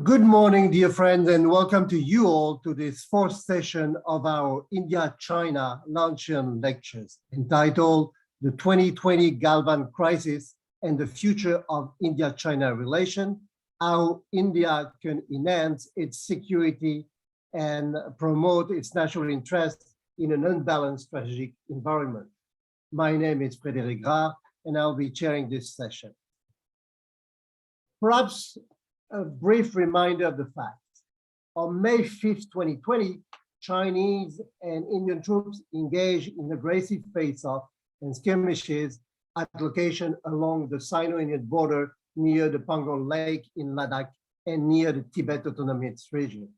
Good morning, dear friends, and welcome to you all to this fourth session of our India-China Luncheon Lectures entitled The 2020 Galwan Crisis and the Future of India-China Relation, How India Can Enhance Its Security and Promote Its National Interests in an Unbalanced Strategic Environment. My name is Frédéric Grare, and I'll be chairing this session. Perhaps a brief reminder of the facts. On May 5th, 2020, Chinese and Indian troops engaged in aggressive face-off and skirmishes at location along the Sino-Indian border near the Pangon Lake in Ladakh and near the Tibet Autonomous Region.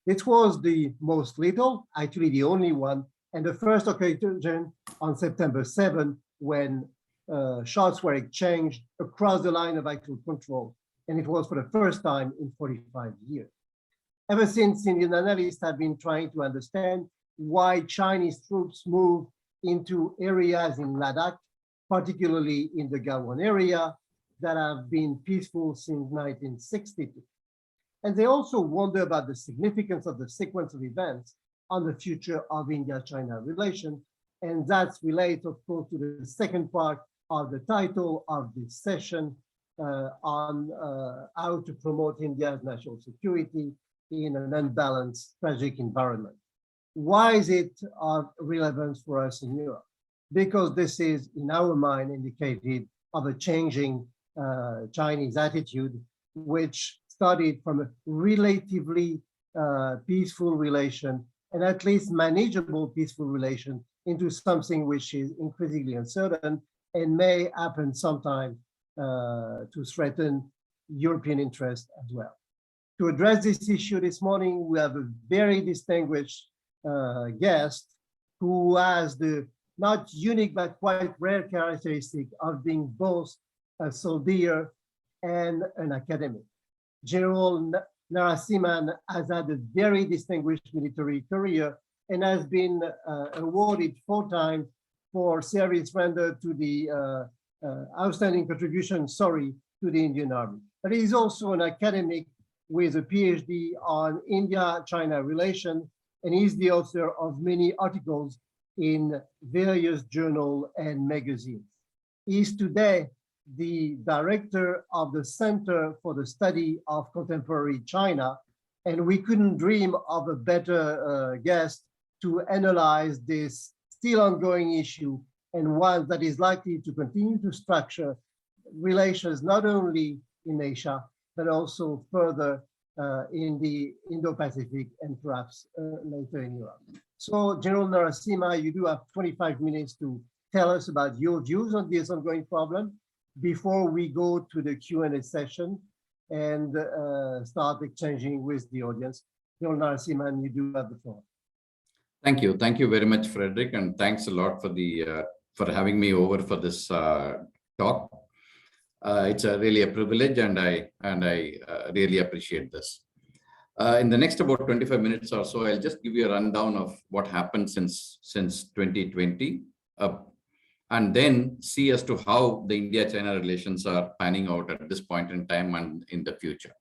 This was the most lethal, actually the only one, and the first occasion on September 7 when shots were exchanged across the line of actual control. And it was for the first time in 45 years. Ever since, Indian analysts have been trying to understand why Chinese troops moved into areas in Ladakh, particularly in the Galwan area, that have been peaceful since 1962. And they also wonder about the significance of the sequence of events on the future of India-China relations. And that relates, of course, to the second part of the title of this session, on how to promote India's national security in an unbalanced strategic environment. Why is it of relevance for us in Europe? Because this is, in our mind, indicative of a changing Chinese attitude, which started from a relatively peaceful relation, and at least manageable peaceful relation, into something which is increasingly uncertain and may happen sometime to threaten European interests as well. To address this issue this morning, we have a very distinguished guest who has the not unique but quite rare characteristic of being both a soldier and an academic. General Narasimhan has had a very distinguished military career and has been awarded 4 times for service rendered to the outstanding contribution, to the Indian Army. But he is also an academic with a PhD on India-China relations, and he's the author of many articles in various journals and magazines. He's today the director of the Center for the Study of Contemporary China, and we couldn't dream of a better guest to analyze this still ongoing issue, and one that is likely to continue to structure relations not only in Asia, but also further in the Indo-Pacific and perhaps later in Europe. So General Narasimhan, you do have 25 minutes to tell us about your views on this ongoing problem before we go to the Q&A session and start exchanging with the audience. General Narasimhan, you do have the floor. Thank you. Thank you very much, Frédéric, and thanks a lot for the for having me over for this talk. It's really a privilege, and I really appreciate this. In the next about 25 minutes or so, I'll just give you a rundown of what happened since 2020, and then see as to how the India-China relations are panning out at this point in time and in the future.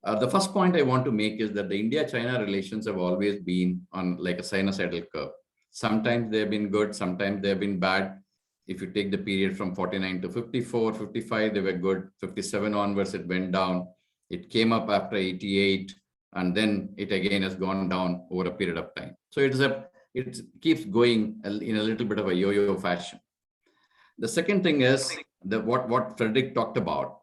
The first point I want to make is that the India-China relations have always been on like a sinusoidal curve. Sometimes they've been good, sometimes they've been bad. If you take the period from 49 to 54, 55, they were good. 57 onwards, it went down. It came up after 88, and then it again has gone down over a period of time. So it keeps going in a little bit of a yo-yo fashion. The second thing is that what Frédéric talked about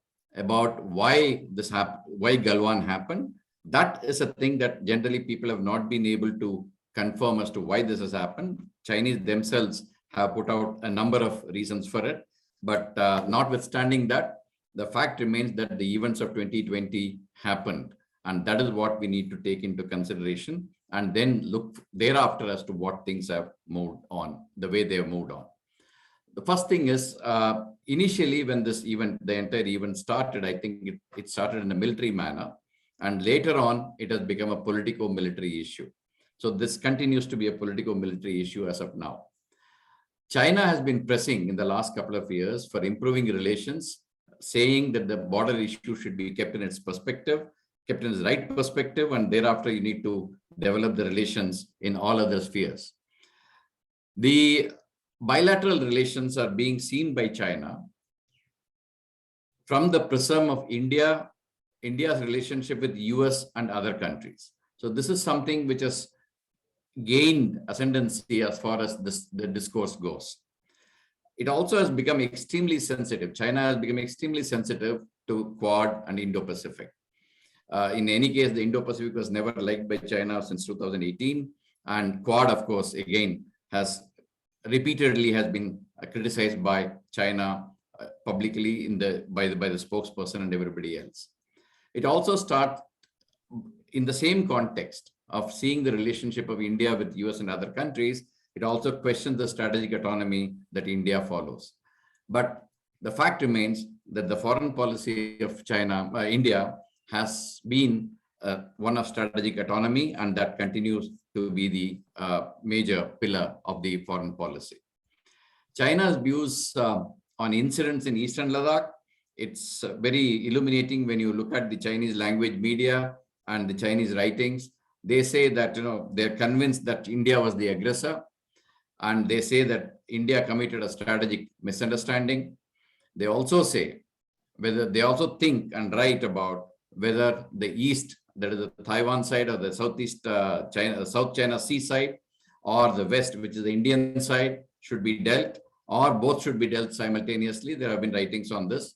why this happened, why Galwan happened. That is a thing that generally people have not been able to confirm as to why this has happened. Chinese themselves have put out a number of reasons for it, but notwithstanding that, the fact remains that the events of 2020 happened, and that is what we need to take into consideration, and then look thereafter as to what things have moved on, the way they have moved on. The first thing is, initially when this event, the entire event started, I think it started in a military manner, and later on it has become a politico-military issue. So this continues to be a politico-military issue as of now. China has been pressing in the last couple of years for improving relations, saying that the border issue should be kept in its perspective, kept in the right perspective, and thereafter you need to develop the relations in all other spheres. The bilateral relations are being seen by China from the prism of India's relationship with the US and other countries. So this is something which has gained ascendancy as far as the discourse goes. It also has become extremely sensitive. China has become extremely sensitive to Quad and Indo-Pacific. In any case, the Indo-Pacific was never liked by China since 2018. And Quad, of course, again, has repeatedly been criticized by China publicly by the spokesperson and everybody else. It also starts in the same context of seeing the relationship of India with US and other countries. It also questions the strategic autonomy that India follows. But the fact remains that the foreign policy of India has been one of strategic autonomy, and that continues to be the major pillar of the foreign policy. China's views on incidents in Eastern Ladakh, it's very illuminating when you look at the Chinese language media and the Chinese writings. They say that they're convinced that India was the aggressor, and they say that India committed a strategic misunderstanding. They also say they also think and write about whether the East, that is the Taiwan side, or the Southeast South China Sea side, or the West, which is the Indian side, should be dealt, or both should be dealt simultaneously. There have been writings on this.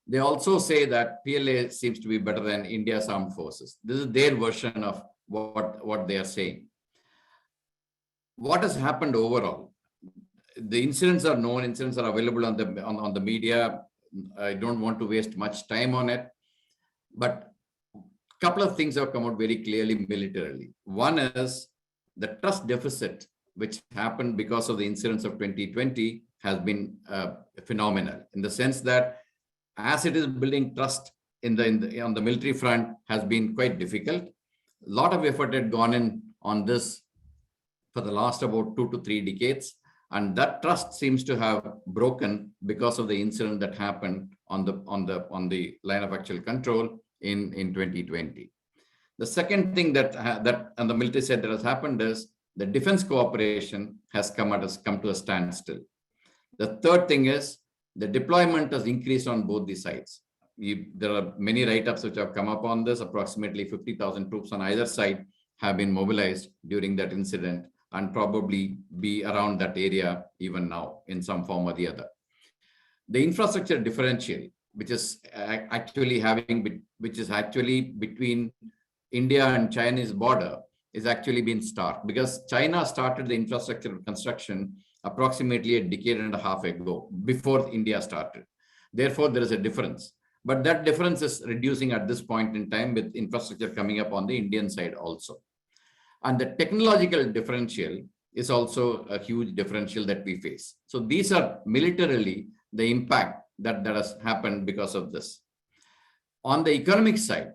They also say that PLA seems to be better than India's armed forces. This is their version of what they are saying. What has happened overall? The incidents are known, incidents are available on the media. I don't want to waste much time on it, but a couple of things have come out very clearly militarily. One is the trust deficit, which happened because of the incidents of 2020, has been phenomenal, in the sense that as it is building trust on the military front has been quite difficult. A lot of effort had gone in on this for the last about 2 to 3 decades. And that trust seems to have broken because of the incident that happened on the line of actual control in 2020. The second thing that on the military side that has happened is the defense cooperation has come to a standstill. The third thing is the deployment has increased on both the sides. There are many write-ups which have come up on this. Approximately 50,000 troops on either side have been mobilized during that incident, and probably be around that area even now in some form or the other. The infrastructure differential, which is actually between India and Chinese border, is actually been stark, because China started the infrastructure construction approximately a decade and a half ago, before India started. Therefore, there is a difference. But that difference is reducing at this point in time, with infrastructure coming up on the Indian side also. And the technological differential is also a huge differential that we face. So these are militarily the impact that has happened because of this. On the economic side,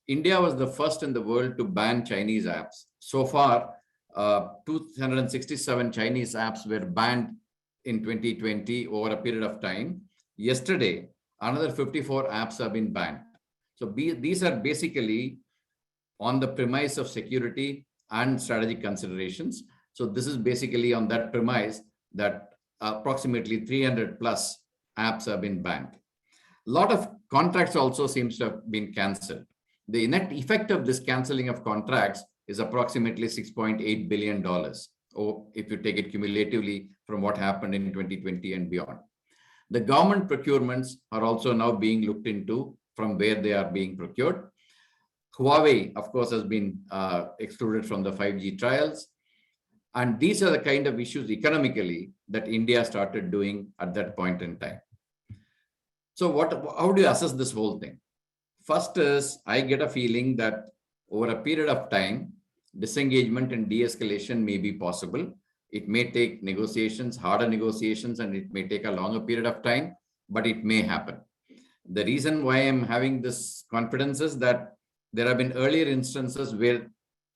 India was the first in the world to ban Chinese apps. So far, 267 Chinese apps were banned in 2020 over a period of time. Yesterday, another 54 apps have been banned. So these are basically on the premise of security and strategic considerations. So this is basically on that premise that approximately 300 plus apps have been banned. A lot of contracts also seems to have been cancelled. The net effect of this cancelling of contracts is approximately $6.8 billion, or if you take it cumulatively from what happened in 2020 and beyond. The government procurements are also now being looked into from where they are being procured. Huawei, of course, has been excluded from the 5G trials. And these are the kind of issues economically that India started doing at that point in time. So how do you assess this whole thing? First is, I get a feeling that over a period of time, disengagement and de-escalation may be possible. It may take negotiations, harder negotiations, and it may take a longer period of time, but it may happen. The reason why I'm having this confidence is that there have been earlier instances where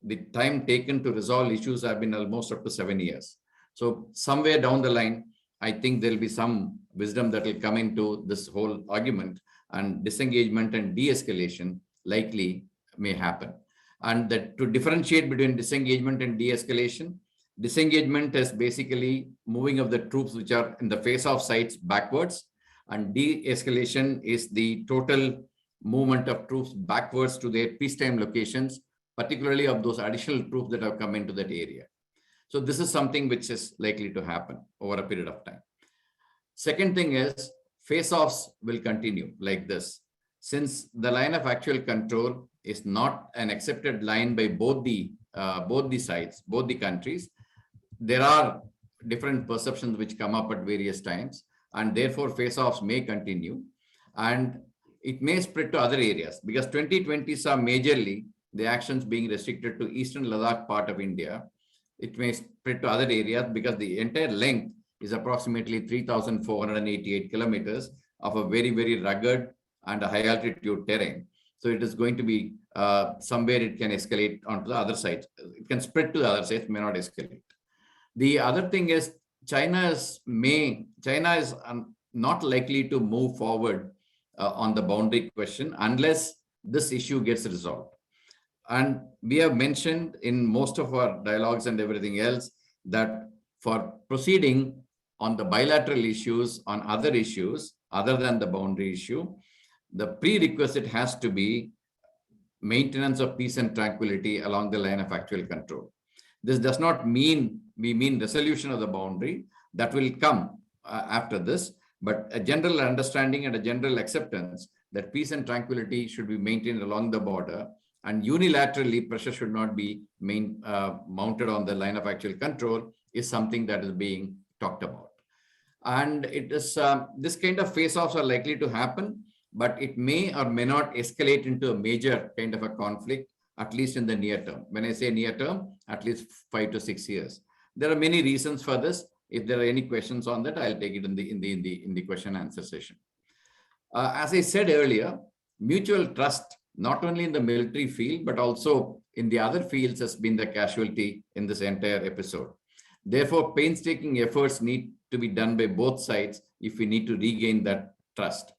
the time taken to resolve issues have been almost up to 7 years. So somewhere down the line, I think there'll be some wisdom that will come into this whole argument, and disengagement and de-escalation likely may happen. And that to differentiate between disengagement and de-escalation, disengagement is basically moving of the troops which are in the face-off sites backwards, and de-escalation is the total movement of troops backwards to their peacetime locations, particularly of those additional troops that have come into that area. So this is something which is likely to happen over a period of time. Second thing is face-offs will continue like this. Since the line of actual control is not an accepted line by both the sides, both the countries, there are different perceptions which come up at various times, and therefore face-offs may continue, and it may spread to other areas, because 2020 saw majorly the actions being restricted to eastern Ladakh part of India. It may spread to other areas because the entire length is approximately 3,488 kilometers of a very, very rugged and a high altitude terrain. So it is going to be somewhere it can escalate onto the other side. It can spread to the other side, may not escalate. The other thing is China is not likely to move forward on the boundary question unless this issue gets resolved. And we have mentioned in most of our dialogues and everything else that for proceeding on the bilateral issues, on other issues other than the boundary issue, the prerequisite has to be maintenance of peace and tranquility along the line of actual control. This does not mean we mean resolution of the boundary. That will come after this, but a general understanding and a general acceptance that peace and tranquility should be maintained along the border, and unilaterally pressure should not be mounted on the line of actual control is something that is being talked about. And it is this kind of face-offs are likely to happen, but it may or may not escalate into a major kind of a conflict, at least in the near term. When I say near term, at least 5 to 6 years. There are many reasons for this. If there are any questions on that, I'll take it in the question and answer session. As I said earlier, mutual trust, not only in the military field, but also in the other fields, has been the casualty in this entire episode. Therefore, painstaking efforts need to be done by both sides if we need to regain that trust.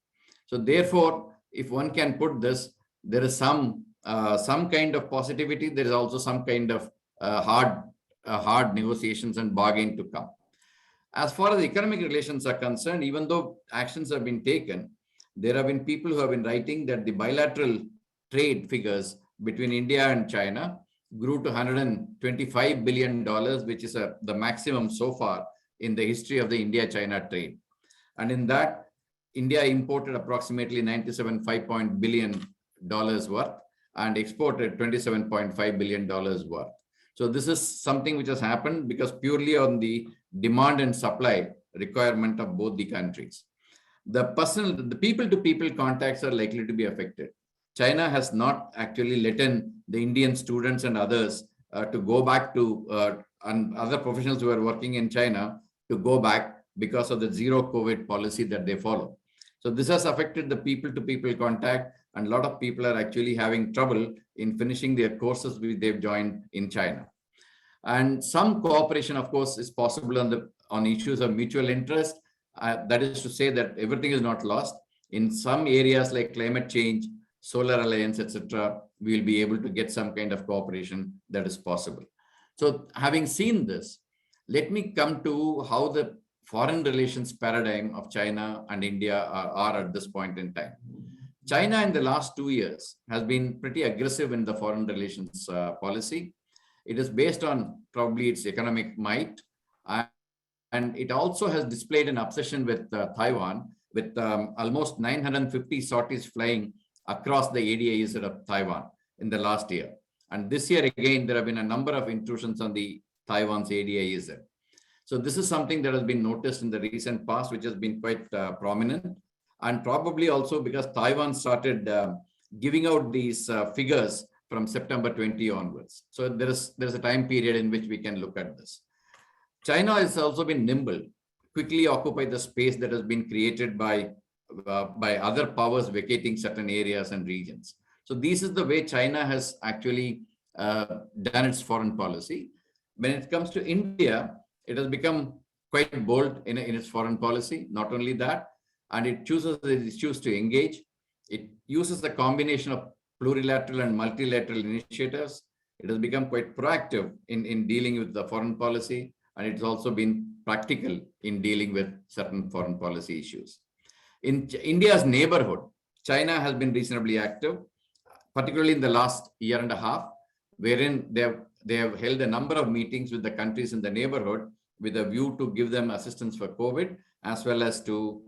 So therefore, if one can put this, there is some kind of positivity. There is also some kind of hard negotiations and bargain to come. As far as economic relations are concerned, even though actions have been taken, there have been people who have been writing that the bilateral trade figures between India and China grew to $125 billion, which is the maximum so far in the history of the India-China trade. And in that, India imported approximately $97.5 billion worth and exported $27.5 billion worth. So this is something which has happened because purely on the demand and supply requirement of both the countries. The people-to-people contacts are likely to be affected. China has not actually let in the Indian students and others to go back to, and other professionals who are working in China to go back because of the zero COVID policy that they follow. So this has affected the people-to-people contact, and a lot of people are actually having trouble in finishing their courses which they've joined in China. And some cooperation, of course, is possible on issues of mutual interest. That is to say that everything is not lost. In some areas like climate change, solar alliance, etc., we will be able to get some kind of cooperation that is possible. So having seen this, let me come to how the foreign relations paradigm of China and India are at this point in time. China in the last 2 years has been pretty aggressive in the foreign relations policy. It is based on probably its economic might, and it also has displayed an obsession with Taiwan, with almost 950 sorties flying across the ADIZ of Taiwan in the last year. And this year again, there have been a number of intrusions on the Taiwan's ADIZ. So this is something that has been noticed in the recent past, which has been quite prominent, and probably also because Taiwan started giving out these figures from September 20 onwards. So there's a time period in which we can look at this. China has also been nimble, quickly occupy the space that has been created by other powers vacating certain areas and regions. So this is the way China has actually done its foreign policy. When it comes to India, it has become quite bold in its foreign policy. Not only that, and it chooses to engage. It uses the combination of plurilateral and multilateral initiatives. It has become quite proactive in dealing with the foreign policy, and it's also been practical in dealing with certain foreign policy issues. In India's neighborhood, China has been reasonably active, particularly in the last year and a half, wherein they have held a number of meetings with the countries in the neighborhood with a view to give them assistance for COVID, as well as to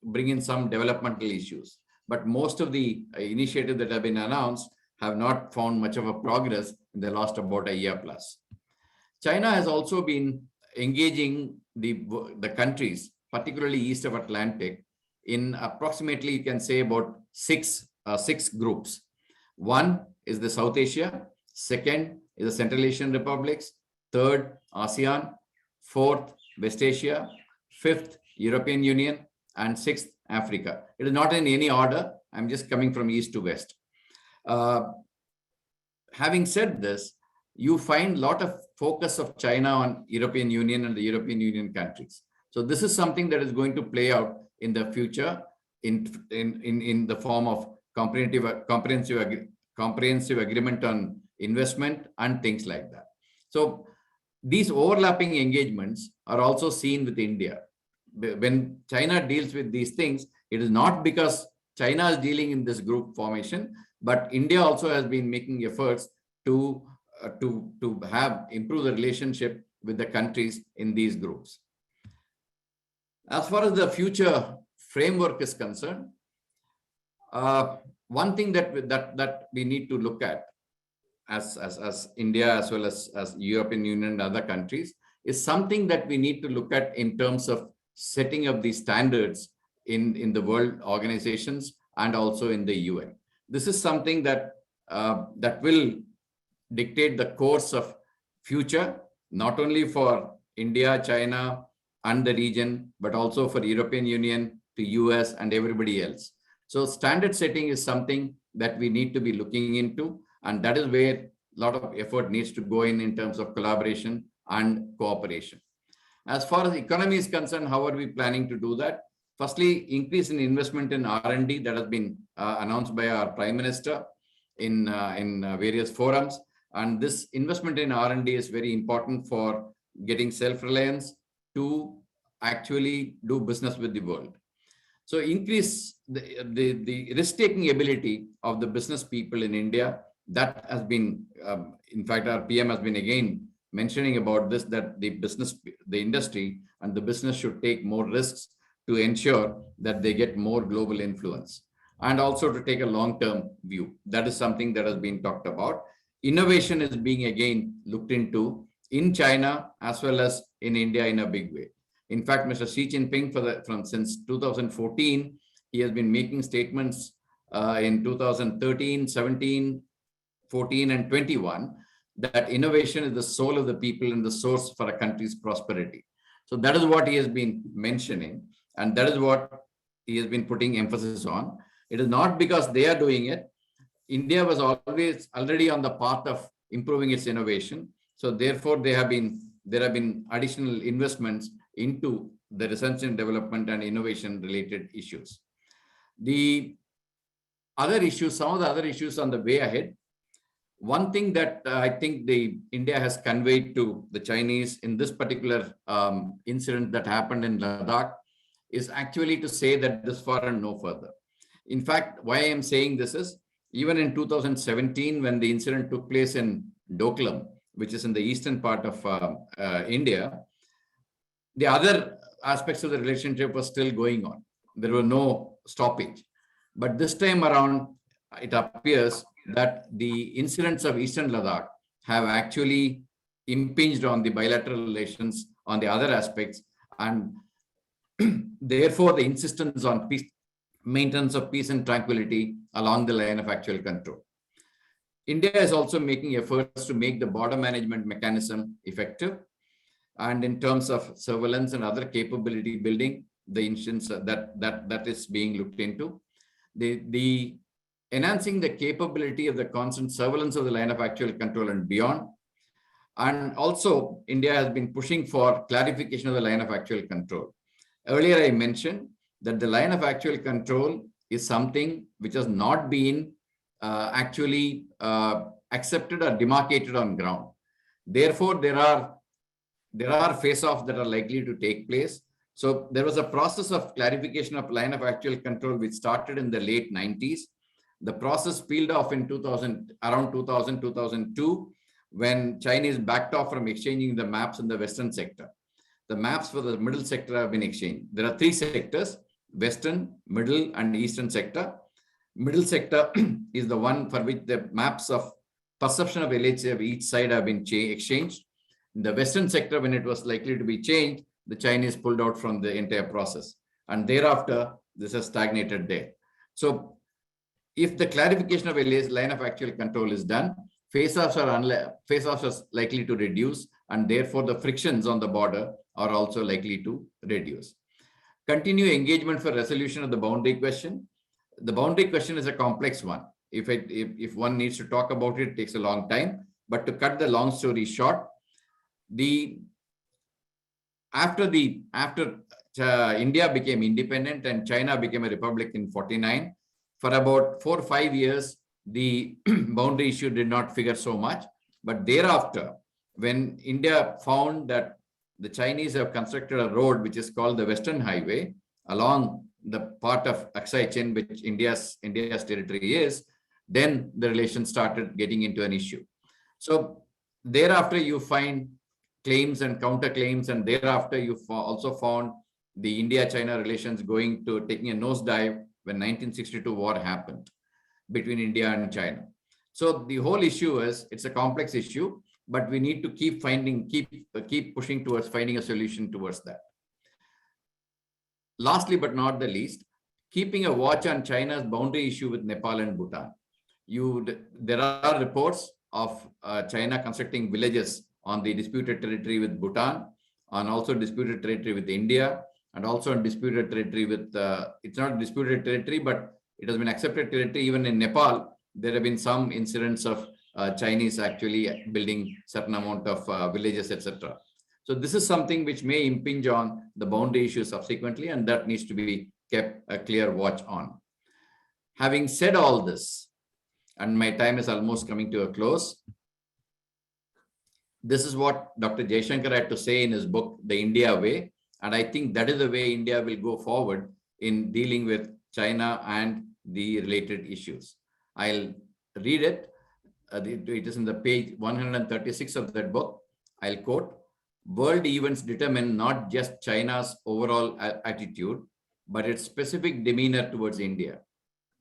bring in some developmental issues. But most of the initiatives that have been announced have not found much of a progress in the last about a year plus. China has also been engaging the countries, particularly east of Atlantic, in approximately, you can say, about six groups. One is the South Asia, second is the Central Asian republics, third, ASEAN, fourth, West Asia, fifth, European Union, and sixth, Africa. It is not in any order. I'm just coming from east to west. Having said this, you find a lot of focus of China on European Union and the European Union countries. So this is something that is going to play out in the future in the form of comprehensive agreement on investment and things like that. So these overlapping engagements are also seen with India. When China deals with these things, it is not because China is dealing in this group formation, but India also has been making efforts to improve the relationship with the countries in these groups. As far as the future framework is concerned, one thing that we need to look at as India as well as European Union and other countries is something that we need to look at in terms of setting up these standards in the world organizations and also in the UN. This is something that will dictate the course of future, not only for India, China, and the region, but also for European Union, to US, and everybody else. So standard setting is something that we need to be looking into, and that is where a lot of effort needs to go in terms of collaboration and cooperation. As far as the economy is concerned, how are we planning to do that? Firstly, increase in investment in R&D that has been announced by our Prime Minister in various forums. And this investment in R&D is very important for getting self-reliance to actually do business with the world. So increase the risk-taking ability of the business people in India. That has been, in fact, our PM has been again mentioning about this, that the industry and the business should take more risks to ensure that they get more global influence, and also to take a long-term view. That is something that has been talked about. Innovation is being again looked into in China as well as in India in a big way. In fact, Mr. Xi Jinping since 2014, he has been making statements in 2013, 17, 14, and 21 that innovation is the soul of the people and the source for a country's prosperity. So that is what he has been mentioning, and that is what he has been putting emphasis on. It is not because they are doing it. India was already on the path of improving its innovation. So therefore, there have been additional investments into the research and development and innovation related issues. The other issues, some of the other issues on the way ahead. One thing that I think India has conveyed to the Chinese in this particular incident that happened in Ladakh is actually to say that this far and no further. In fact, why I am saying this is, even in 2017, when the incident took place in Doklam, which is in the eastern part of India, the other aspects of the relationship were still going on. There were no stoppage. But this time around, it appears that the incidents of Eastern Ladakh have actually impinged on the bilateral relations on the other aspects, and therefore the insistence on maintenance of peace and tranquility along the line of actual control. India is also making efforts to make the border management mechanism effective, and in terms of surveillance and other capability building, the instance that is being looked into. The enhancing the capability of the constant surveillance of the line of actual control and beyond. And also, India has been pushing for clarification of the line of actual control. Earlier, I mentioned that the line of actual control is something which has not been actually accepted or demarcated on ground. Therefore, there are face-offs that are likely to take place. So there was a process of clarification of line of actual control which started in the late 90s. The process peeled off in around 2000, 2002, when Chinese backed off from exchanging the maps in the Western sector. The maps for the middle sector have been exchanged. There are three sectors: Western, Middle, and Eastern sector. Middle sector is the one for which the maps of perception of LHC of each side have been exchanged. In the Western sector, when it was likely to be changed, the Chinese pulled out from the entire process. And thereafter, this has stagnated there. So if the clarification of LHC line of actual control is done, face-offs are likely to reduce, and therefore the frictions on the border are also likely to reduce. Continue engagement for resolution of the boundary question. The boundary question is a complex one. If one needs to talk about it, it takes a long time. But to cut the long story short, after India became independent and China became a republic in 49, for about 4 or 5 years, the boundary issue did not figure so much. But thereafter, when India found that the Chinese have constructed a road which is called the Western Highway along the part of Aksai Chin, which India's territory is, then the relations started getting into an issue. So thereafter, you find claims and counterclaims, and thereafter you also found the India-China relations taking a nosedive when 1962 war happened between India and China. So the whole issue it's a complex issue, but we need to keep pushing towards finding a solution towards that. Lastly, but not the least, keeping a watch on China's boundary issue with Nepal and Bhutan. There are reports of China constructing villages on the disputed territory with Bhutan, on also disputed territory with India, and also on disputed territory with, it's not disputed territory, but it has been accepted territory. Even in Nepal, there have been some incidents of Chinese actually building certain amount of villages, etc. So this is something which may impinge on the boundary issue subsequently, and that needs to be kept a clear watch on. Having said all this, and my time is almost coming to a close, this is what Dr. Jaishankar had to say in his book, The India Way. And I think that is the way India will go forward in dealing with China and the related issues. I'll read it. It is in the page 136 of that book. I'll quote, "World events determine not just China's overall attitude, but its specific demeanor towards India.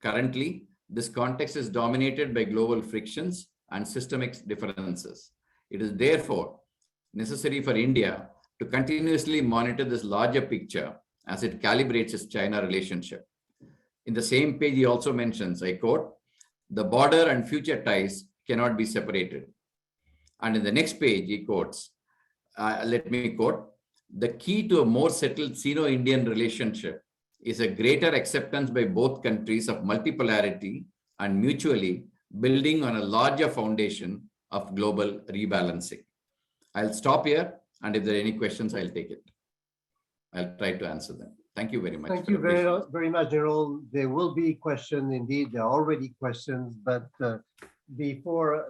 Currently, this context is dominated by global frictions and systemic differences. It is therefore necessary for India to continuously monitor this larger picture as it calibrates its China relationship." In the same page, he also mentions, I quote, "The border and future ties cannot be separated." And in the next page, he quotes, let me quote, "The key to a more settled Sino-Indian relationship is a greater acceptance by both countries of multipolarity and mutually building on a larger foundation of global rebalancing." I'll stop here, and if there are any questions, I'll take it. I'll try to answer them. Thank you very much. Thank you very much, General. There will be questions indeed. There are already questions, but before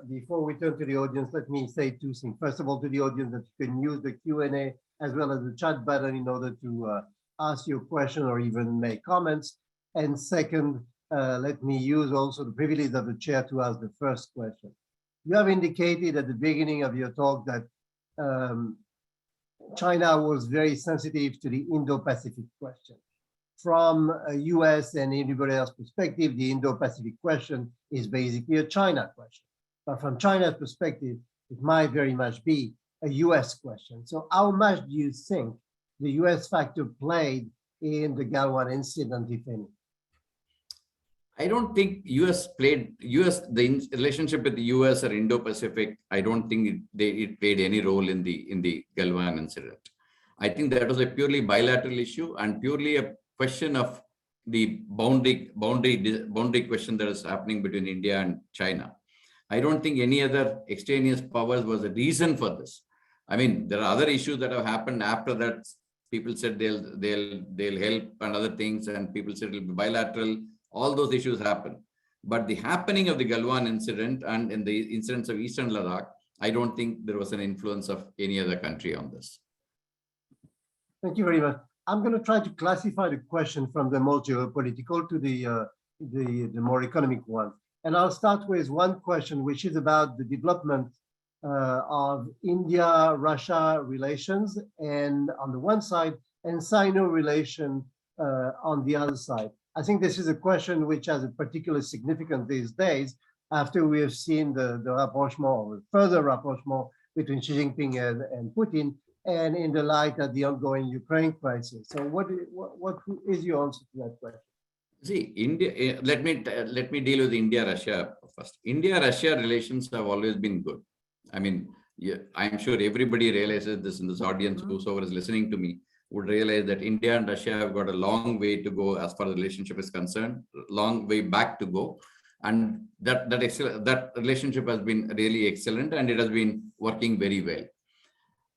we turn to the audience, let me say two things. First of all, to the audience, that you can use the Q&A as well as the chat button in order to ask your question or even make comments. And second, let me use also the privilege of the chair to ask the first question. You have indicated at the beginning of your talk that China was very sensitive to the Indo-Pacific question. From a US and anybody else's perspective, the Indo-Pacific question is basically a China question. But from China's perspective, it might very much be a US question. So how much do you think the US factor played in the Galwan incident, if any? I don't think the relationship with the US or Indo-Pacific, I don't think it played any role in the Galwan incident. I think that was a purely bilateral issue and purely a question of the boundary question that is happening between India and China. I don't think any other extraneous powers was a reason for this. I mean, there are other issues that have happened after that. People said they'll help and other things, and people said it'll be bilateral. All those issues happen. But the happening of the Galwan incident and in the incidents of Eastern Ladakh, I don't think there was an influence of any other country on this. Thank you very much. I'm going to try to classify the question from the more geopolitical to the more economic one. And I'll start with one question, which is about the development of India-Russia relations, and on the one side, and Sino relation on the other side. I think this is a question which has a particular significance these days after we have seen the rapprochement, or further rapprochement between Xi Jinping and Putin, and in the light of the ongoing Ukraine crisis. So what is your answer to that question? See, India, let me deal with India-Russia first. India-Russia relations have always been good. I mean, I'm sure everybody realizes this in this audience, whoever is listening to me would realize that India and Russia have got a long way to go as far as the relationship is concerned, long way back to go. And that relationship has been really excellent, and it has been working very well.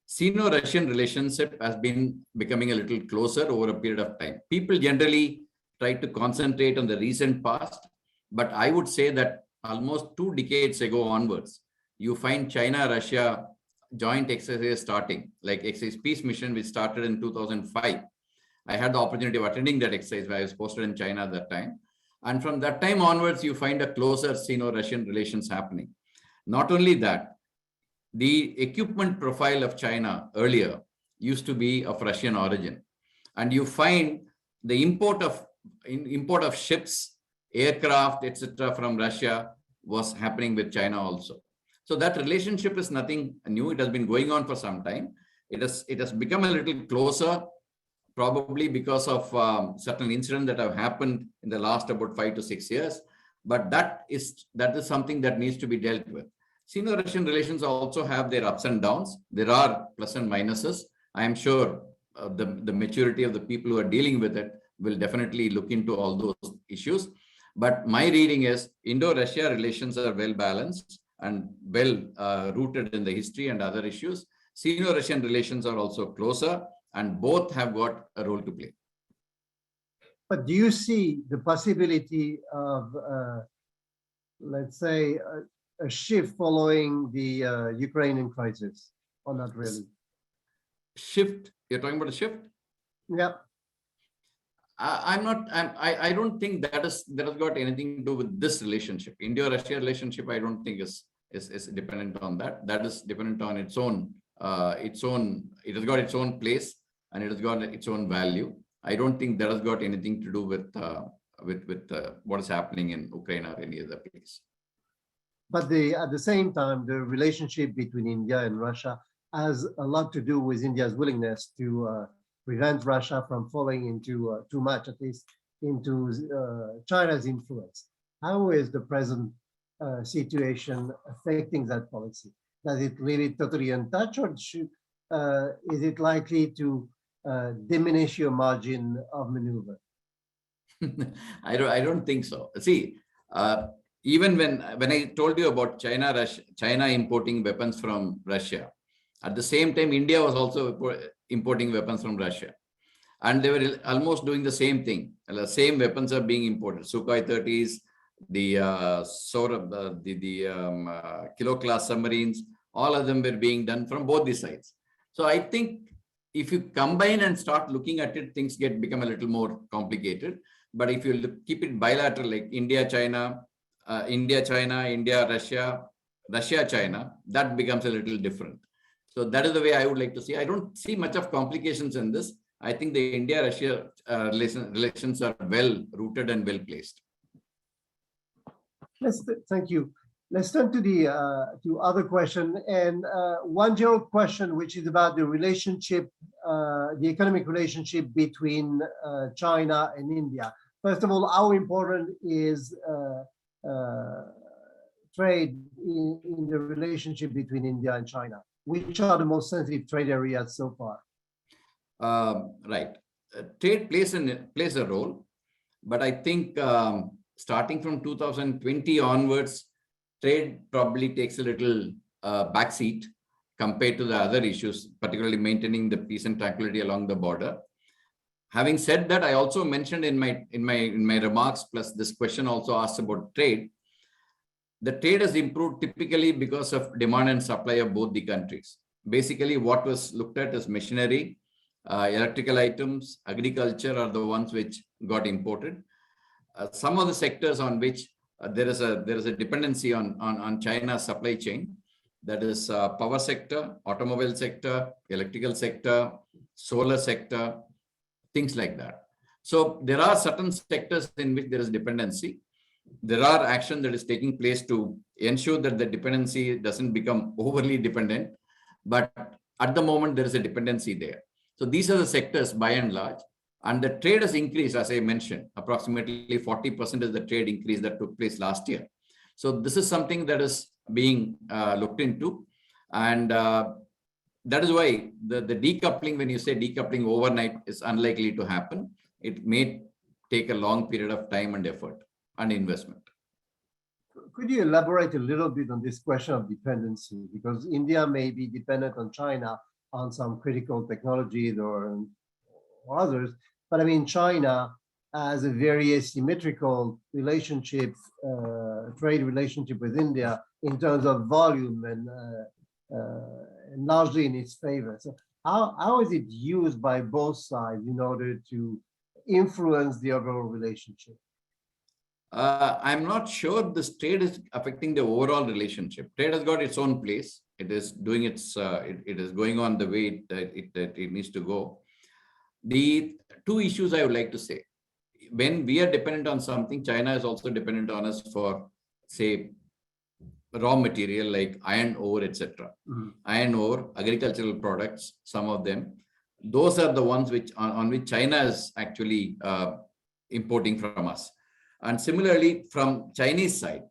Sino-Russian relationship has been becoming a little closer over a period of time. People generally try to concentrate on the recent past, but I would say that almost 2 decades ago onwards, you find China-Russia joint exercise starting, like exercise Peace Mission, which started in 2005. I had the opportunity of attending that exercise where I was posted in China at that time. And from that time onwards, you find a closer Sino-Russian relations happening. Not only that, the equipment profile of China earlier used to be of Russian origin. And you find the import of ships, aircraft, etc. from Russia was happening with China also. So that relationship is nothing new. It has been going on for some time. It has become a little closer, probably because of certain incidents that have happened in the last about 5 to 6 years. But that is something that needs to be dealt with. Sino-Russian relations also have their ups and downs. There are plus and minuses. I am sure the maturity of the people who are dealing with it will definitely look into all those issues. But my reading is Indo-Russia relations are well balanced and well rooted in the history and other issues. Sino-Russian relations are also closer, and both have got a role to play. But do you see the possibility of, let's say, a shift following the Ukrainian crisis, or not really? Shift? You're talking about a shift? Yeah. I don't think that has got anything to do with this relationship. India-Russia relationship, I don't think is dependent on that. That is dependent on its own. It has got its own place, and it has got its own value. I don't think that has got anything to do with what is happening in Ukraine or any other place. But at the same time, the relationship between India and Russia has a lot to do with India's willingness to prevent Russia from falling into too much, at least into China's influence. How is the present situation affecting that policy? Does it leave it totally untouched, or is it likely to diminish your margin of maneuver? I don't think so. See, even when I told you about China importing weapons from Russia, at the same time, India was also importing weapons from Russia. And they were almost doing the same thing. The same weapons are being imported. Sukhoi 30s, the Kilo class submarines, all of them were being done from both the sides. So I think if you combine and start looking at it, things become a little more complicated. But if you keep it bilateral, like India-China, India-Russia, Russia-China, that becomes a little different. So that is the way I would like to see. I don't see much of complications in this. I think the India-Russia relations are well rooted and well placed. Thank you. Let's turn to the other question, and one general question, which is about the relationship, the economic relationship between China and India. First of all, how important is trade in the relationship between India and China? Which are the most sensitive trade areas so far? Right. Trade plays a role, but I think starting from 2020 onwards, trade probably takes a little backseat compared to the other issues, particularly maintaining the peace and tranquility along the border. Having said that, I also mentioned in my remarks, plus this question also asked about trade. The trade has improved typically because of demand and supply of both the countries. Basically, what was looked at as machinery, electrical items, agriculture are the ones which got imported. Some of the sectors on which there is a dependency on China's supply chain, that is power sector, automobile sector, electrical sector, solar sector, things like that. So there are certain sectors in which there is dependency. There are action that is taking place to ensure that the dependency doesn't become overly dependent. But at the moment, there is a dependency there. So these are the sectors by and large. And the trade has increased, as I mentioned, approximately 40% is the trade increase that took place last year. So this is something that is being looked into. And that is why the decoupling, when you say decoupling overnight, is unlikely to happen. It may take a long period of time and effort and investment. Could you elaborate a little bit on this question of dependency? Because India may be dependent on China on some critical technologies or others, but I mean, China has a very asymmetrical relationship, trade relationship with India in terms of volume and largely in its favor. So how is it used by both sides in order to influence the overall relationship? I'm not sure this trade is affecting the overall relationship. Trade has got its own place. It is doing its, it is going on the way it needs to go. The two issues I would like to say, when we are dependent on something, China is also dependent on us for, say, raw material like iron ore, etc. Iron ore, agricultural products, some of them, those are the ones which on which China is actually importing from us. And similarly, from Chinese side,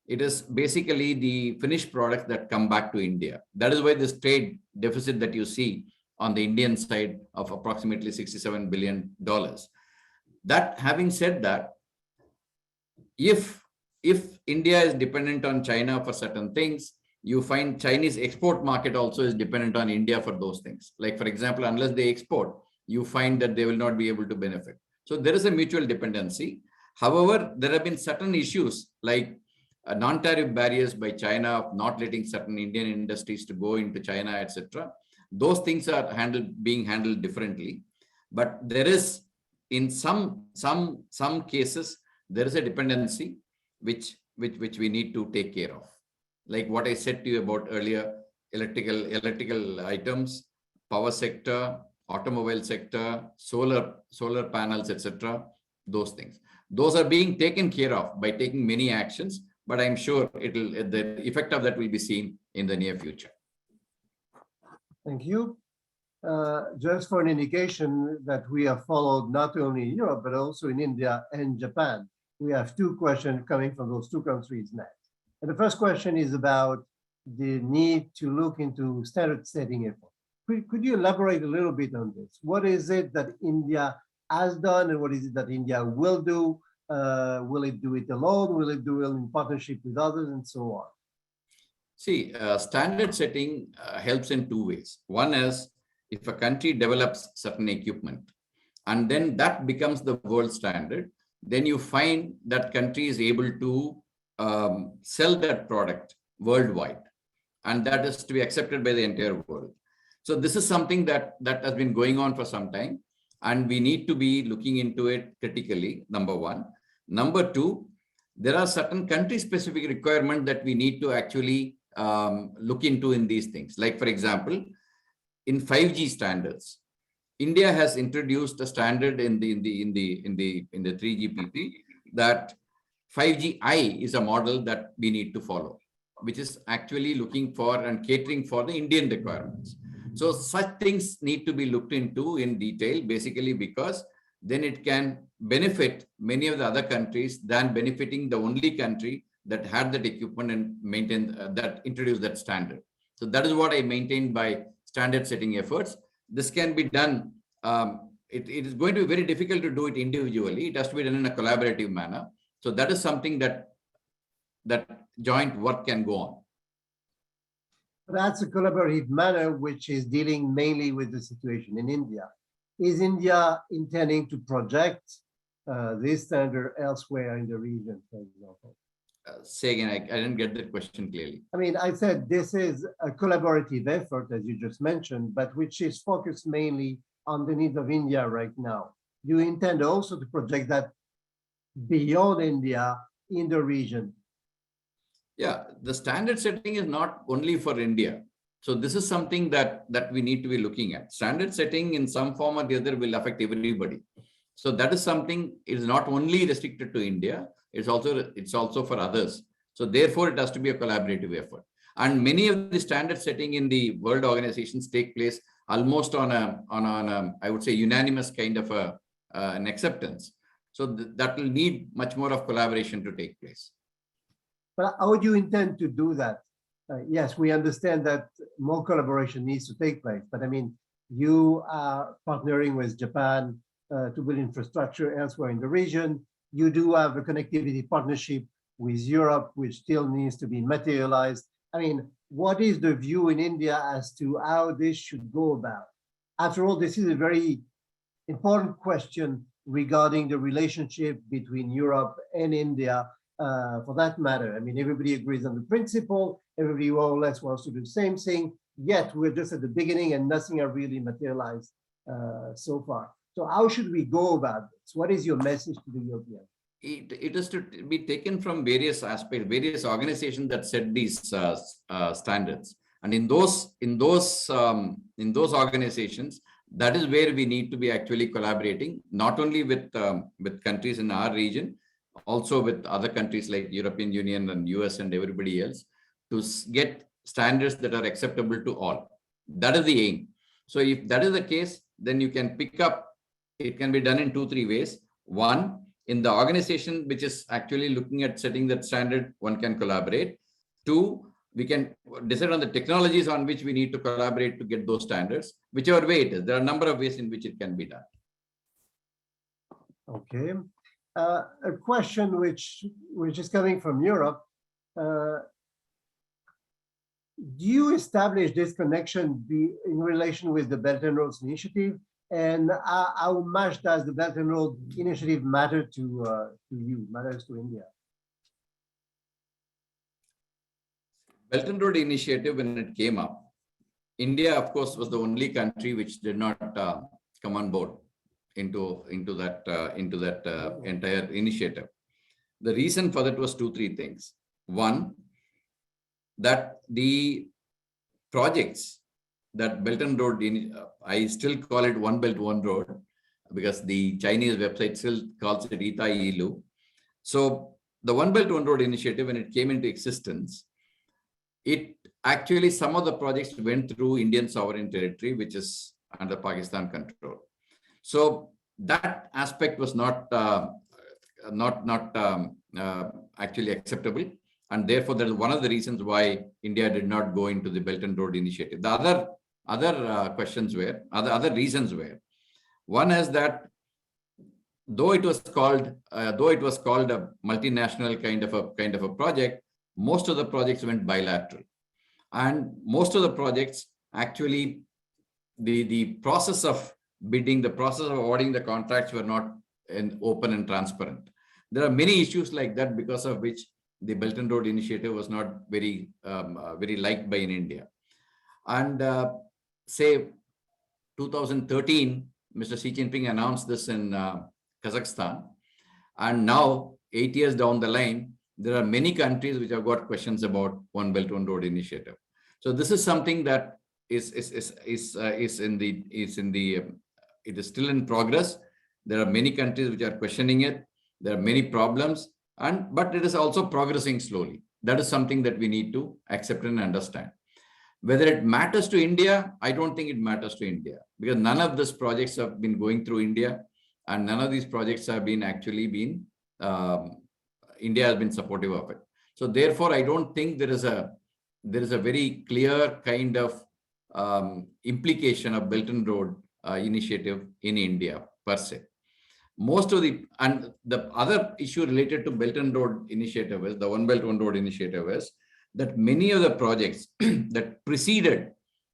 it is basically the finished products that come back to India. That is why this trade deficit that you see on the Indian side of approximately $67 billion. That having said that, if India is dependent on China for certain things, you find Chinese export market also is dependent on India for those things. Like, for example, unless they export, you find that they will not be able to benefit. So there is a mutual dependency. However, there have been certain issues like non-tariff barriers by China of not letting certain Indian industries to go into China, etc. Those things are being handled differently. But there is, in some cases, there is a dependency which we need to take care of. Like what I said to you about earlier, electrical items, power sector, automobile sector, solar panels, etc. Those things. Those are being taken care of by taking many actions, but I'm sure the effect of that will be seen in the near future. Thank you. Just for an indication that we have followed not only in Europe, but also in India and Japan. We have two questions coming from those two countries next. And the first question is about the need to look into standard setting efforts. Could you elaborate a little bit on this? What is it that India has done and what is it that India will do? Will it do it alone? Will it do it in partnership with others and so on? See, standard setting helps in two ways. One is if a country develops certain equipment and then that becomes the world standard, then you find that country is able to sell that product worldwide, and that is to be accepted by the entire world. So this is something that has been going on for some time, and we need to be looking into it critically, number one. Number two, there are certain country-specific requirements that we need to actually look into in these things. Like, for example, in 5G standards, India has introduced a standard in the 3GPP that 5Gi is a model that we need to follow, which is actually looking for and catering for the Indian requirements. So such things need to be looked into in detail, basically because then it can benefit many of the other countries than benefiting the only country that had that equipment and maintained that introduced that standard. So that is what I maintain by standard setting efforts. This can be done. It is going to be very difficult to do it individually. It has to be done in a collaborative manner. So that is something that joint work can go on. That's a collaborative manner which is dealing mainly with the situation in India. is India intending to project this standard elsewhere in the region, for example? Say again, I didn't get that question clearly. I mean, I said this is a collaborative effort, as you just mentioned, but which is focused mainly on the needs of India right now. You intend also to project that beyond India in the region? Yeah, the standard setting is not only for India. So this is something that we need to be looking at. Standard setting in some form or the other will affect everybody. So that is something, it is not only restricted to India, it's also for others. So therefore, it has to be a collaborative effort. And many of the standard setting in the world organizations take place almost on a I would say, unanimous kind of an acceptance. So that will need much more of collaboration to take place. But how do you intend to do that? Yes, we understand that more collaboration needs to take place, but I mean, you are partnering with Japan to build infrastructure elsewhere in the region. You do have a connectivity partnership with Europe, which still needs to be materialized. I mean, what is the view in India as to how this should go about? After all, this is a very important question regarding the relationship between Europe and India, for that matter. I mean, everybody agrees on the principle, everybody more or less wants to do the same thing, yet we're just at the beginning and nothing has really materialized so far. So how should we go about this? What is your message to the Europeans? It is to be taken from various aspects, various organizations that set these standards, and in those organizations, that is where we need to be actually collaborating, not only with countries in our region, also with other countries like European Union and US and everybody else, to get standards that are acceptable to all. That is the aim. So if that is the case, then you can pick up. It can be done in 2-3 ways. One, in the organization which is actually looking at setting that standard, one can collaborate. Two, we can decide on the technologies on which we need to collaborate to get those standards, whichever way it is. There are a number of ways in which it can be done. Okay. A question which is coming from Europe. Do you establish this connection in relation with the Belt and Roads Initiative? And how much does the Belt and Road Initiative matter to you, matters to India? Belt and Road Initiative, when it came up, India, of course, was the only country which did not come on board into that entire initiative. The reason for that was 2-3 things. One, that the projects that Belt and Road, I still call it One Belt, One Road, because the Chinese website still calls it Ita Ilu. So the One Belt, One Road initiative, when it came into existence, it actually, some of the projects went through Indian sovereign territory, which is under Pakistan control. So that aspect was not actually acceptable. And therefore, that is one of the reasons why India did not go into the Belt and Road Initiative. The other reasons were, one is that though it was called a multinational kind of a project, most of the projects went bilateral, and most of the projects actually, the process of bidding, the process of awarding the contracts were not open and transparent. There are many issues like that, because of which the Belt and Road Initiative was not very liked by in India. And say 2013, Mr. Xi Jinping announced this in Kazakhstan. And now, 8 years down the line, there are many countries which have got questions about One Belt, One Road Initiative. So this is something that it is still in progress. There are many countries which are questioning it. There are many problems, but it is also progressing slowly. That is something that we need to accept and understand. Whether it matters to India, I don't think it matters to India, because none of these projects have been going through India, and none of these projects have been India has been supportive of it. So therefore, I don't think there is a very clear kind of implication of Belt and Road Initiative in India per se. The other issue related to Belt and Road Initiative is the One Belt, One Road Initiative is that many of the projects that preceded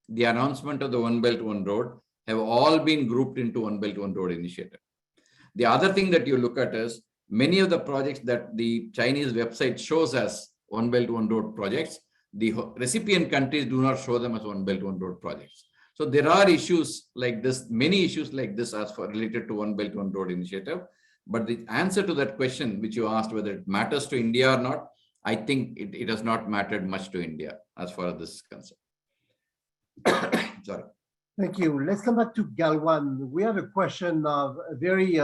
the announcement of the One Belt, One Road have all been grouped into One Belt One Road initiative. The other thing that you look at is many of the projects that the Chinese website shows as One Belt One Road projects, the recipient countries do not show them as One Belt One Road projects. So there are issues like this, many issues like this as for related to One Belt One Road initiative. But the answer to that question, which you asked whether it matters to India or not, I think it has not mattered much to India as far as this is concerned. Sorry. Thank you. Let's come back to Galwan. We have a question of a very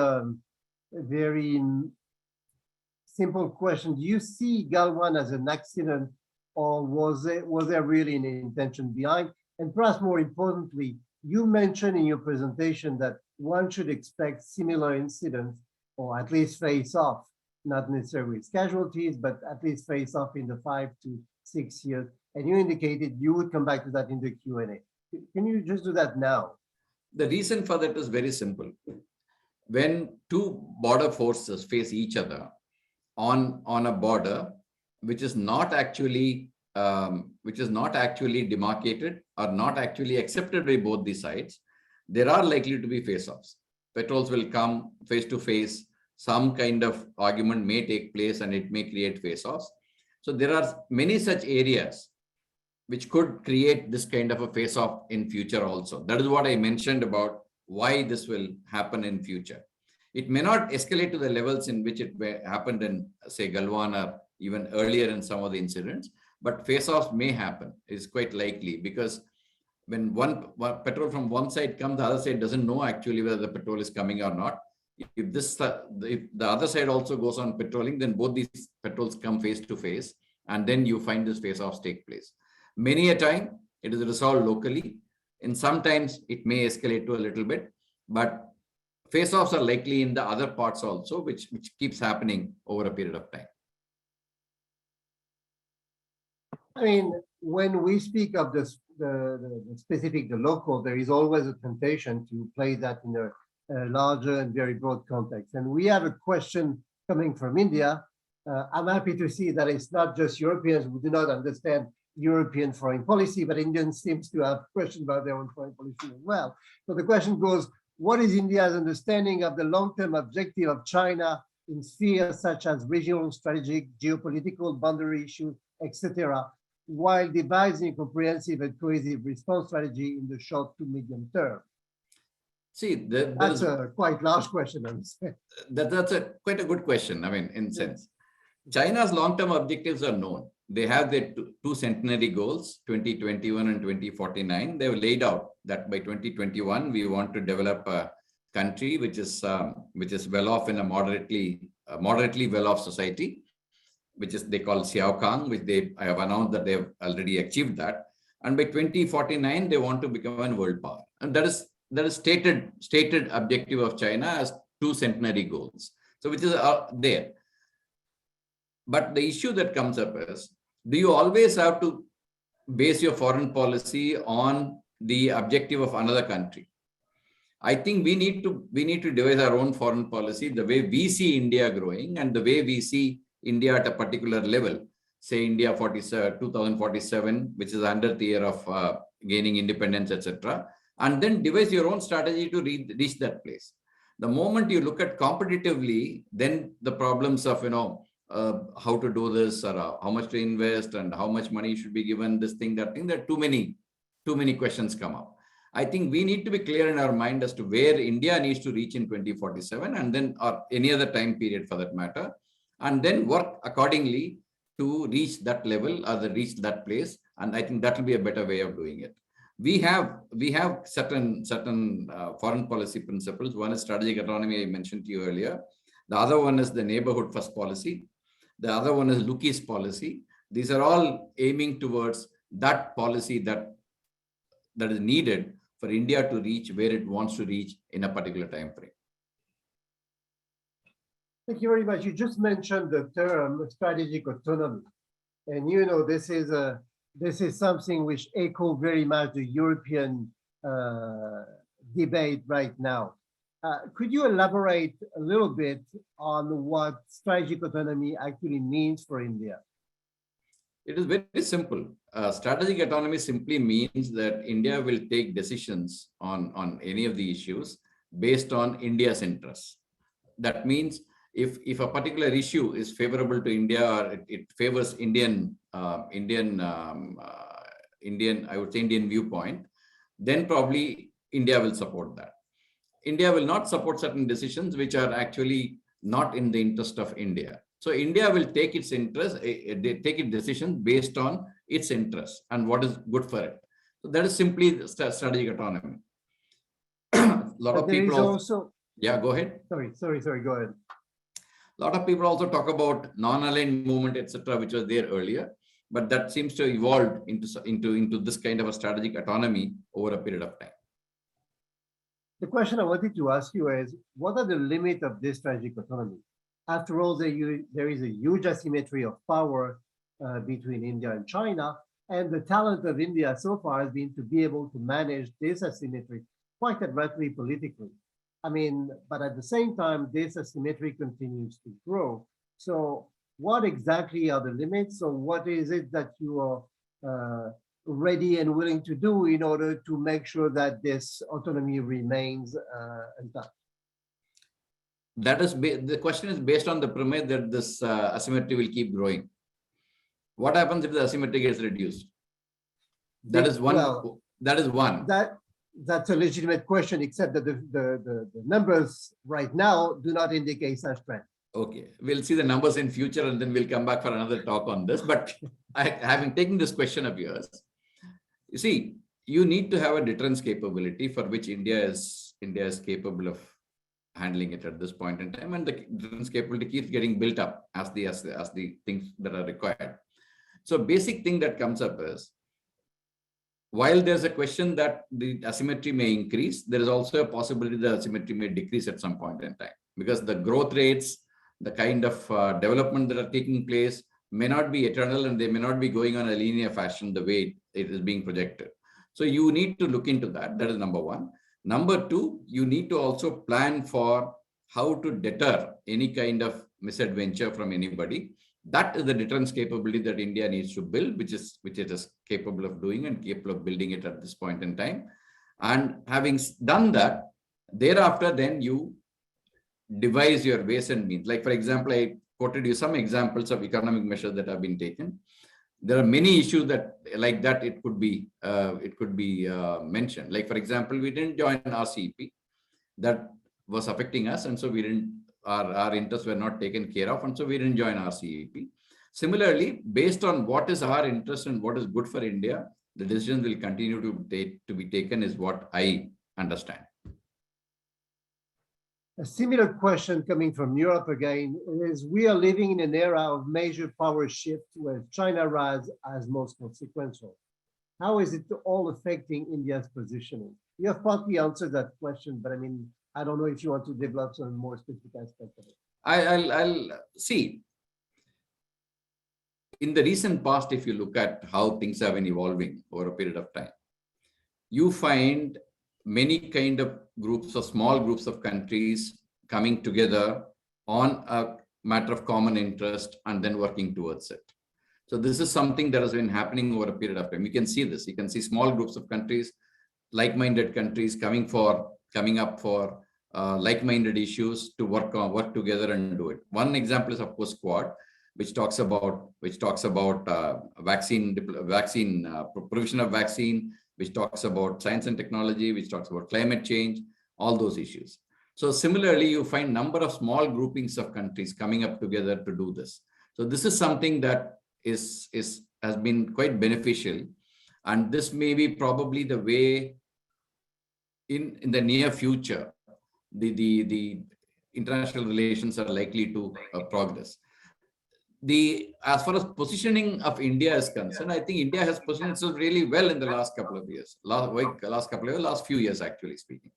simple question. Do you see Galwan as an accident, or was there really an intention behind? And perhaps more importantly, you mentioned in your presentation that one should expect similar incidents, or at least face off, not necessarily with casualties, but at least face off in the 5 to 6 years. And you indicated you would come back to that in the Q&A. Can you just do that now? The reason for that is very simple. When two border forces face each other on a border, which is not actually demarcated or not actually accepted by both the sides, there are likely to be face-offs. Patrols will come face to face, some kind of argument may take place and it may create face-offs. So there are many such areas which could create this kind of a face-off in future also. That is what I mentioned about why this will happen in future. It may not escalate to the levels in which it happened in, say, Galwan or even earlier in some of the incidents, but face-offs may happen. It's quite likely, because when one patrol from one side comes, the other side doesn't know actually whether the patrol is coming or not. If the other side also goes on patrolling, then both these patrols come face to face, and then you find this face-offs take place. Many a time it is resolved locally, and sometimes it may escalate to a little bit, but face-offs are likely in the other parts also, which keeps happening over a period of time. I mean, when we speak of the specific, the local, there is always a temptation to play that in a larger and very broad context. And we have a question coming from India. I'm happy to see that it's not just Europeans who do not understand European foreign policy, but Indians seems to have questions about their own foreign policy as well. So the question goes, what is India's understanding of the long-term objective of China in spheres such as regional, strategic, geopolitical, boundary issues, etc., while devising a comprehensive and cohesive response strategy in the short to medium term? See, that's a quite large question, I understand. That's quite a good question, I mean, in sense. China's long-term objectives are known. They have their two centenary goals, 2021 and 2049. They have laid out that by 2021, we want to develop a country which is well off in a moderately well-off society, which is they call Xiao Kang, which I have announced that they have already achieved that. And by 2049, they want to become a world power. And that is stated objective of China as two centenary goals. So which is there. But the issue that comes up is, do you always have to base your foreign policy on the objective of another country? I think we need to devise our own foreign policy, the way we see India growing and the way we see India at a particular level, say India 2047, which is under the year of gaining independence, etc., and then devise your own strategy to reach that place. The moment you look at competitively, then the problems of how to do this, or how much to invest, and how much money should be given, this thing, that thing, there are too many questions come up. I think we need to be clear in our mind as to where India needs to reach in 2047, and then, or any other time period for that matter, and then work accordingly to reach that level or reach that place. And I think that will be a better way of doing it. We have certain foreign policy principles. One is strategic autonomy, I mentioned to you earlier. The other one is the neighborhood first policy. The other one is look east policy. These are all aiming towards that policy that is needed for India to reach where it wants to reach in a particular time frame. Thank you very much. You just mentioned the term strategic autonomy, and this is something which echoes very much the European debate right now. Could you elaborate a little bit on what strategic autonomy actually means for India? It is very simple. Strategic autonomy simply means that India will take decisions on any of the issues based on India's interests. That means if a particular issue is favorable to India or it favors Indian, I would say Indian viewpoint, then probably India will support that. India will not support certain decisions which are actually not in the interest of India. So India will take its interest, take its decision based on its interest and what is good for it. So that is simply strategic autonomy. A lot of people also, yeah, go ahead. Sorry, go ahead. A lot of people also talk about non-aligned movement, etc., which was there earlier, but that seems to have evolved into this kind of a strategic autonomy over a period of time. The question I wanted to ask you is, what are the limits of this strategic autonomy? After all, there is a huge asymmetry of power between India and China, and the talent of India so far has been to be able to manage this asymmetry quite adroitly politically. I mean, but at the same time, this asymmetry continues to grow. So what exactly are the limits, or what is it that you are ready and willing to do in order to make sure that this autonomy remains intact? That is, the question is based on the premise that this asymmetry will keep growing. What happens if the asymmetry gets reduced? That is one. Well, that is one. That's a legitimate question, except that the numbers right now do not indicate such trend. Okay, we'll see the numbers in future and then we'll come back for another talk on this. But having taken this question of yours, you see, you need to have a deterrence capability for which India is capable of handling it at this point in time, and the deterrence capability keeps getting built up as the things that are required. So basic thing that comes up is, while there's a question that the asymmetry may increase, there is also a possibility that asymmetry may decrease at some point in time, because the growth rates, the kind of development that are taking place may not be eternal, and they may not be going on a linear fashion the way it is being projected. So you need to look into that. That is number one. Number two, you need to also plan for how to deter any kind of misadventure from anybody. That is the deterrence capability that India needs to build, which it is capable of doing and capable of building it at this point in time. And having done that, thereafter, then you devise your ways and means. Like, for example, I quoted you some examples of economic measures that have been taken. There are many issues that, like that, it could be mentioned. Like, for example, we didn't join RCEP. That was affecting us, and so we didn't. Our interests were not taken care of, and so we didn't join RCEP. Similarly, based on what is our interest and what is good for India, the decisions will continue to be taken, is what I understand. A similar question coming from Europe again is, we are living in an era of major power shift where China rise as most consequential. How is it all affecting India's positioning? You have partly answered that question, but I mean, I don't know if you want to develop some more specific aspects of it. I'll see. In the recent past, if you look at how things have been evolving over a period of time, you find many kind of groups or small groups of countries coming together on a matter of common interest and then working towards it. So this is something that has been happening over a period of time. You can see this. You can see small groups of countries, like-minded countries coming up for like-minded issues to work together and do it. One example is, of course, Quad, which talks about vaccine provision of vaccine, which talks about science and technology, which talks about climate change, all those issues. So similarly, you find number of small groupings of countries coming up together to do this. So this is something that has been quite beneficial, and this may be probably the way in the near future the international relations are likely to progress. As far as positioning of India is concerned, I think India has positioned itself really well in the last couple of years. Last few years, actually speaking.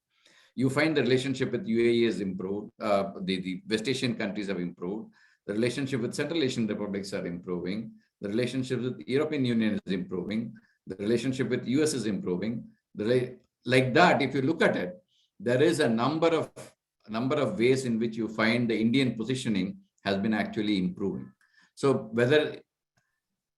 You find the relationship with UAE has improved. The West Asian countries have improved. The relationship with Central Asian republics are improving. The relationship with the European Union is improving. The relationship with US is improving. Like that, if you look at it, there is a number of ways in which you find the Indian positioning has been actually improving. So whether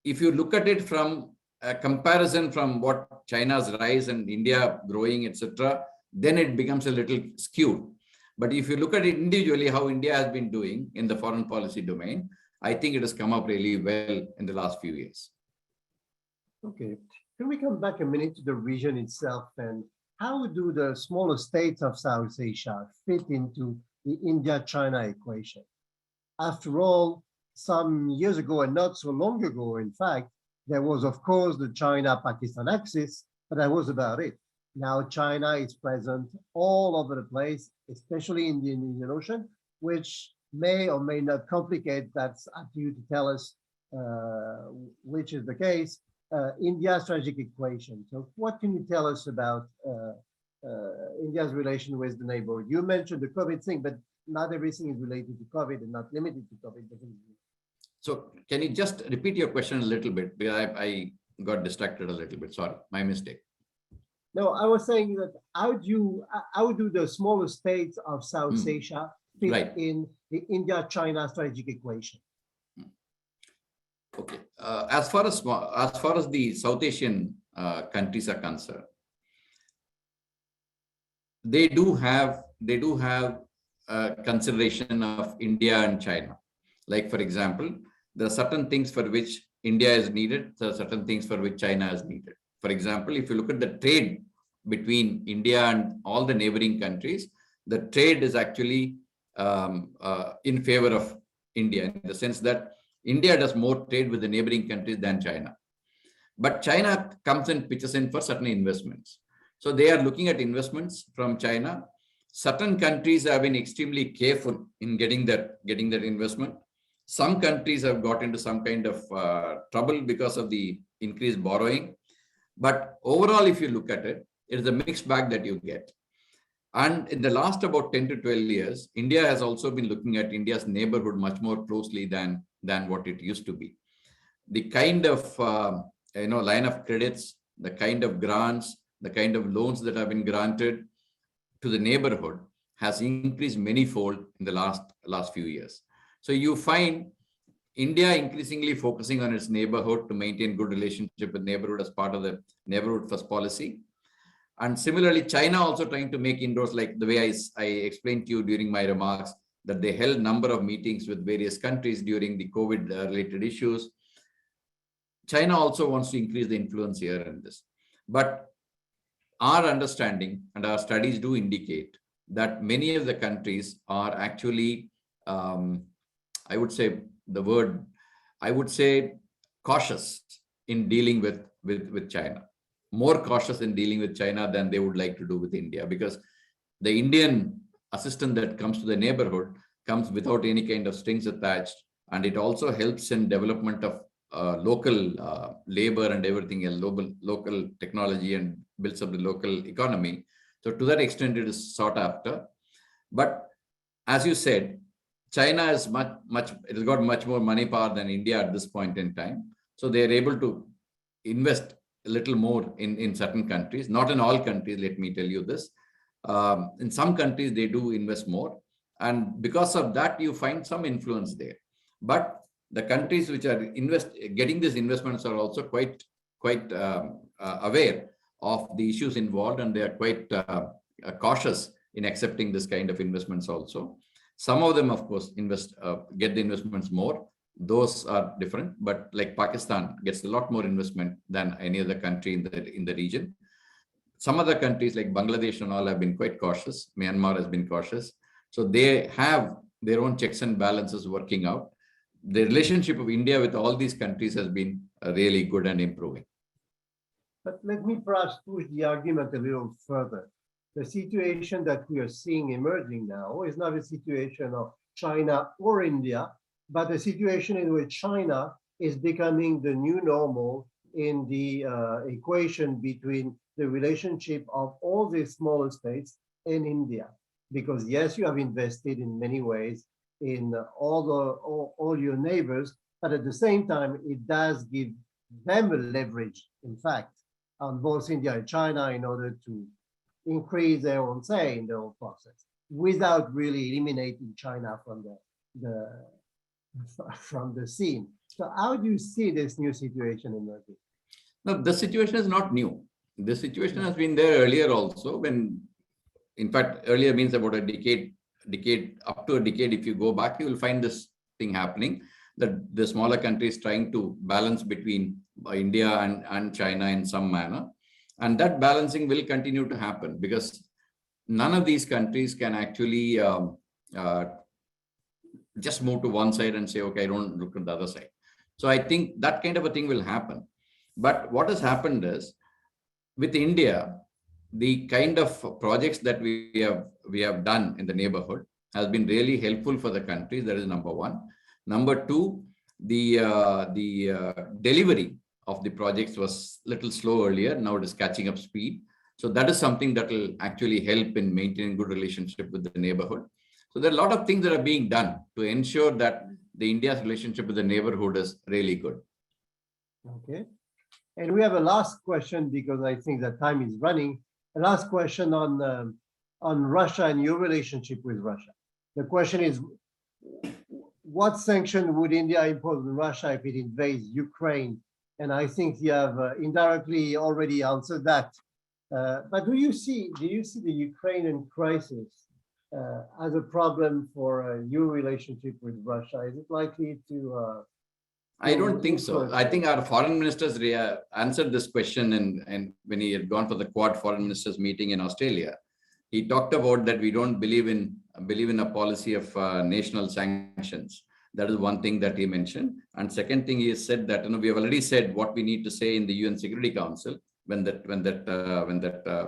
if you look at it from a comparison from what China's rise and India growing, etc., then it becomes a little skewed. But if you look at it individually, how India has been doing in the foreign policy domain, I think it has come up really well in the last few years. Okay, can we come back a minute to the region itself, and how do the smaller states of South Asia fit into the India-China equation? After all, some years ago, and not so long ago, in fact, there was, of course, the China-Pakistan axis, but that was about it. Now China is present all over the place, especially in the Indian Ocean, which may or may not complicate, that's up to you to tell us which is the case, India's strategic equation. So what can you tell us about India's relation with the neighborhood? You mentioned the COVID thing, but not everything is related to COVID and not limited to COVID. So can you just repeat your question a little bit? Because I got distracted a little bit. Sorry, my mistake. No, I was saying that how do the smaller states of South Asia fit in the India-China strategic equation? Okay, as far as the South Asian countries are concerned, they do have consideration of India and China. Like, for example, there are certain things for which India is needed, there are certain things for which China is needed. For example, if you look at the trade between India and all the neighboring countries, the trade is actually in favor of India, in the sense that India does more trade with the neighboring countries than China. But China comes and pitches in for certain investments. So they are looking at investments from China. Certain countries have been extremely careful in getting that investment. Some countries have got into some kind of trouble because of the increased borrowing. But overall, if you look at it, it's a mixed bag that you get. And in the last about 10 to 12 years, India has also been looking at India's neighborhood much more closely than what it used to be. The kind of line of credits, the kind of grants, the kind of loans that have been granted to the neighborhood has increased manyfold in the last few years. So you find India increasingly focusing on its neighborhood to maintain good relationship with neighborhood as part of the neighborhood first policy. And similarly, China also trying to make inroads, like the way I explained to you during my remarks, that they held a number of meetings with various countries during the COVID related issues. China also wants to increase the influence here in this. But our understanding and our studies do indicate that many of the countries are actually, I would say cautious in dealing with China. More cautious in dealing with China than they would like to do with India, because the Indian assistance that comes to the neighborhood comes without any kind of strings attached, and it also helps in development of local labor and everything else, local technology, and builds up the local economy. So to that extent, it is sought after. But as you said, China is it has got much more money power than India at this point in time. So they are able to invest a little more in certain countries, not in all countries, let me tell you this. In some countries, they do invest more. And because of that, you find some influence there. But the countries which are getting these investments are also quite aware of the issues involved, and they are quite cautious in accepting this kind of investments also. Some of them, of course, get the investments more. Those are different, but like Pakistan gets a lot more investment than any other country in the region. Some other countries like Bangladesh and all have been quite cautious. Myanmar has been cautious. So they have their own checks and balances working out. The relationship of India with all these countries has been really good and improving. But let me perhaps push the argument a little further. The situation that we are seeing emerging now is not a situation of China or India, but a situation in which China is becoming the new normal in the equation between the relationship of all these smaller states and India. Because yes, you have invested in many ways in all your neighbors, but at the same time, it does give them a leverage, in fact, on both India and China in order to increase their own say in the whole process, without really eliminating China from the scene. So how do you see this new situation emerging? No, the situation is not new. The situation has been there earlier also when, in fact, earlier means about a decade, up to a decade. If you go back, you will find this thing happening, that the smaller countries trying to balance between India and China in some manner. And that balancing will continue to happen because none of these countries can actually just move to one side and say, okay, I don't look at the other side. So I think that kind of a thing will happen. But what has happened is, with India, the kind of projects that we have done in the neighborhood has been really helpful for the country. That is number one. Number two, the delivery of the projects was a little slow earlier. Now it is catching up speed. So that is something that will actually help in maintaining good relationship with the neighborhood. So there are a lot of things that are being done to ensure that the India's relationship with the neighborhood is really good. Okay. And we have a last question because I think that time is running. A last question on Russia and your relationship with Russia. The question is, what sanction would India impose on Russia if it invades Ukraine? And I think you have indirectly already answered that. But do you see the Ukrainian crisis as a problem for your relationship with Russia? Is it likely to? I don't think so. I think our foreign ministers answered this question, and when he had gone for the Quad foreign ministers meeting in Australia, he talked about that we don't believe in a policy of national sanctions. That is one thing that he mentioned. And second thing, he said that we have already said what we need to say in the UN Security Council when that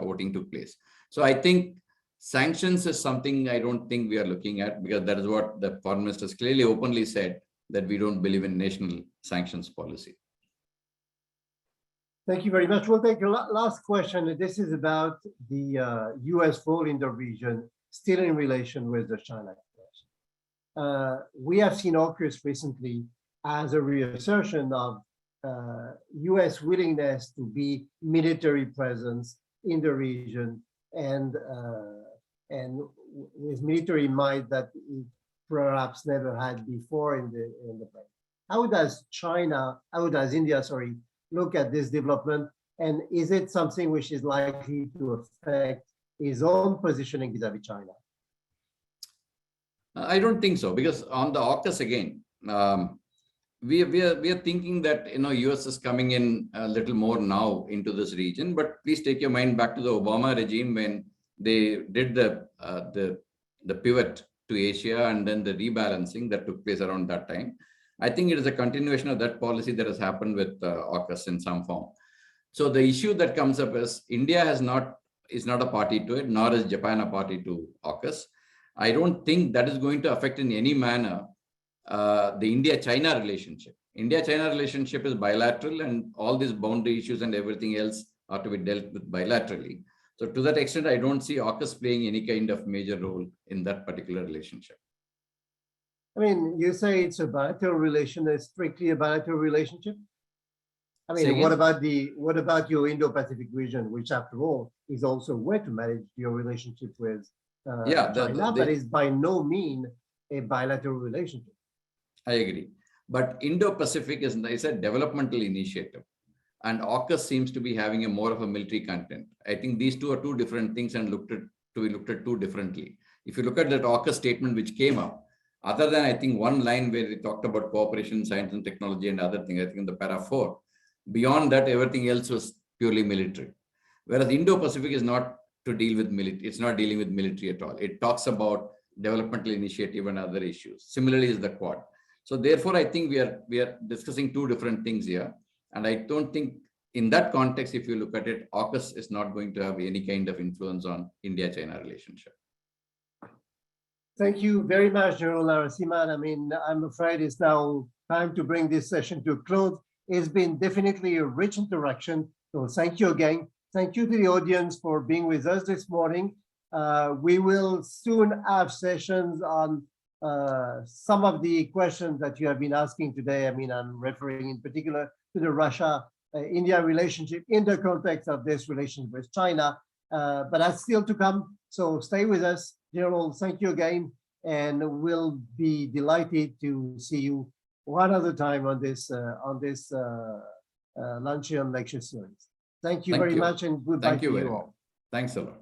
voting took place. So I think sanctions is something I don't think we are looking at, because that is what the foreign ministers clearly openly said, that we don't believe in national sanctions policy. Thank you very much. We'll take a last question. This is about the US role in the region, still in relation with the China question. We have seen AUKUS recently as a reassertion of US willingness to be military presence in the region, and with military might that it perhaps never had before in the place. How does India, look at this development, and is it something which is likely to affect his own positioning vis-a-vis China? I don't think so, because on the AUKUS again, we are thinking that US is coming in a little more now into this region. But please take your mind back to the Obama regime when they did the pivot to Asia and then the rebalancing that took place around that time. I think it is a continuation of that policy that has happened with AUKUS in some form. So the issue that comes up is India is not a party to it, nor is Japan a party to AUKUS. I don't think that is going to affect in any manner the India-China relationship. India-China relationship is bilateral, and all these boundary issues and everything else are to be dealt with bilaterally. So to that extent, I don't see AUKUS playing any kind of major role in that particular relationship. I mean, you say it's a bilateral relation, it's strictly a bilateral relationship? I mean, what about your Indo-Pacific region, which after all is also a way to manage your relationship with China, but is by no means a bilateral relationship. I agree. But Indo-Pacific is a developmental initiative, and AUKUS seems to be having a more of a military content. I think these two are two different things and to be looked at two differently. If you look at that AUKUS statement which came up, other than I think one line where they talked about cooperation, science and technology and other things, I think in the para 4, beyond that, everything else was purely military. Whereas Indo-Pacific is not to deal with military, it's not dealing with military at all. It talks about developmental initiative and other issues. Similarly is the Quad. So therefore, I think we are discussing two different things here. And I don't think in that context, if you look at it, AUKUS is not going to have any kind of influence on India-China relationship. Thank you very much, General Narasimhan. I mean, I'm afraid it's now time to bring this session to a close. It's been definitely a rich interaction. So thank you again. Thank you to the audience for being with us this morning. We will soon have sessions on some of the questions that you have been asking today. I mean, I'm referring in particular to the Russia-India relationship in the context of this relationship with China, but that's still to come. So stay with us. General, thank you again, and we'll be delighted to see you one other time on this Luncheon Lecture series. Thank you very much, and goodbye Thank you to very you much. all. Thanks a lot.